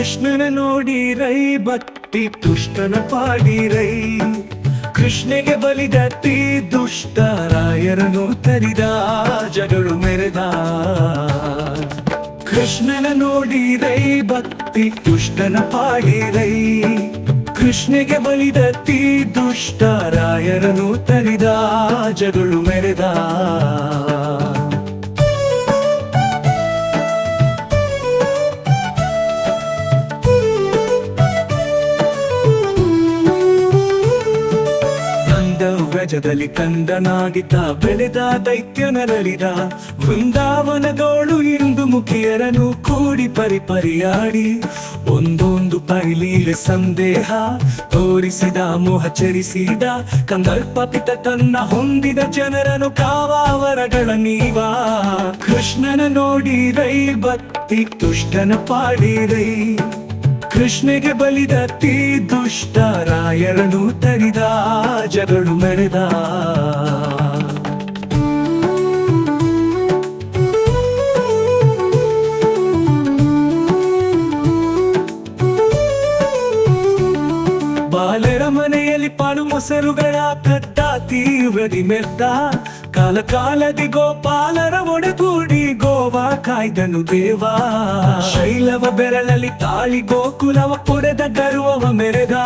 ಕೃಷ್ಣನ ನೋಡಿರೈ ಭಕ್ತಿ ತುಷ್ಟನ ಪಾಡಿರೈ. ಕೃಷ್ಣಗೆ ಬಲಿದತ್ತಿ ದುಷ್ಟ ರಾಯರನು ತರಿದ ಜಗಳು ಮೆರೆದ. ಕೃಷ್ಣನ ನೋಡಿರೈ ಭಕ್ತಿ ತುಷ್ಟನ ಪಾಡಿರೈ. ಕೃಷ್ಣಗೆ ಬಲಿದತ್ತಿ ದುಷ್ಟ ರಾಯರನು ತರಿದ ಜಗಳು ಮೆರೆದ. ವ್ರಜದಲ್ಲಿ ಕಂದನಾಗಿದ್ದ ಬೆಳೆದ ದೈತ್ಯನರಳಿದ. ವೃಂದಾವನದೋಳು ಇಂದು ಮುಖಿಯರನ್ನು ಕೂಡಿ ಪರಿಪರಿಯಾಡಿ ಒಂದೊಂದು ಪೈಲೀಲೆ ಸಂದೇಹ ತೋರಿಸಿದ ಮೋಹ ಚರಿಸಿದ. ಕಂದರ್ಪ ಪಿತ ತನ್ನ ಹೊಂದಿದ ಜನರನ್ನು ಕಾವಾವರಗಳ ನೀವ. ಕೃಷ್ಣನ ನೋಡಿರೈ ಭಕ್ತಿ ತುಷ್ಟನ ಪಾಡಿರೈ. ಕೃಷ್ಣಗೆ ಬಲಿದತ್ತಿ ದುಷ್ಟ ರಾಯರನು ತರಿದ ಜಗಳು ಮೆರೆದ. ಬಾಲರ ಮನೆಯಲ್ಲಿ ಪಾಳು ಮೊಸರುಗಳ ಕದ್ದ ತೀವ್ರದಿ ಮೆದ್ದ. ಕಾಲ ಕಾಲದಿ ಗೋಪಾಲರ ಒಡೆಗೂಡಿ ಗೋವಾ ಕಾಯ್ದನು ದೇವ. ಶೈಲವ ಬೆರಳಲ್ಲಿ ತಾಳಿ ಗೋಕುಲವ ಪೊರೆದ ಗರ್ವವ ಮೆರೆದ.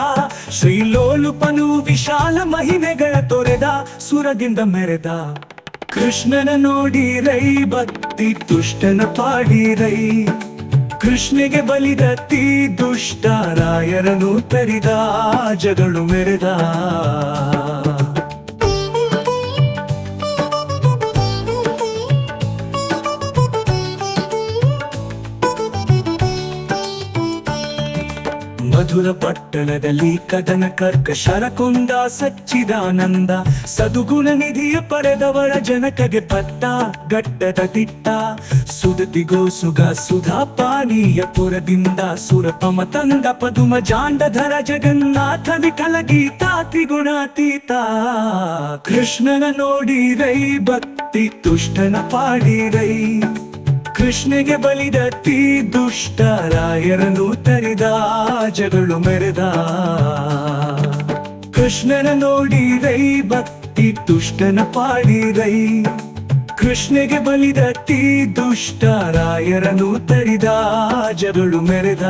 ಶ್ರೀಲೋಲುಪನು ವಿಶಾಲ ಮಹಿಮೆಗಳ ತೊರೆದ ಸುರದಿಂದ ಮೆರೆದ. ಕೃಷ್ಣನ ನೋಡಿರೈ ಭಕ್ತಿ ತುಷ್ಟನ ಪಾಡಿರೈ. ಕೃಷ್ಣಗೆ ಬಲಿದತ್ತಿ ದುಷ್ಟ ರಾಯರನು ತರಿದ ಜಗಳು ಮೆರೆದ. ಮಧುರ ಪಟ್ಟಣದಲ್ಲಿ ಕದನ ಕರ್ಕಶರ ಕೊಂದ ಸಚ್ಚಿದಾನಂದ. ಸದುಗುಣ ನಿಧಿಯ ಪಡೆದವರ ಜನಕಗೆ ಪಟ್ಟ ಗಟ್ಟದ ತಿಟ್ಟ. ಸುದತಿಗೋ ಸುಗ ಸುಧಾ ಪಾನೀಯ ಪುರದಿಂದ ಸುರಪಮ ತಂದ ಪದುಮ ಜಾಂಡಧರ ಜಗನ್ನಾಥ ವಿಠಲ ಗೀತಾ ತ್ರಿಗುಣಾತೀತ. ಕೃಷ್ಣನ ನೋಡಿರೈ ಭಕ್ತಿ ತುಷ್ಟನ ಪಾಡಿರೈ. ಕೃಷ್ಣಗೆ ಬಲಿದತ್ತಿ ದುಷ್ಟ ರಾಯರನು ತರಿದ ಜಗಳು ಮೆರೆದ. ಕೃಷ್ಣನ ನೋಡಿರೈ ಭಕ್ತಿ ತುಷ್ಟನ ಪಾಡಿರೈ. ಕೃಷ್ಣಗೆ ಬಲಿದತ್ತಿ ದುಷ್ಟ ರಾಯರನು ತರಿದ ಜಗಳು ಮೆರೆದ.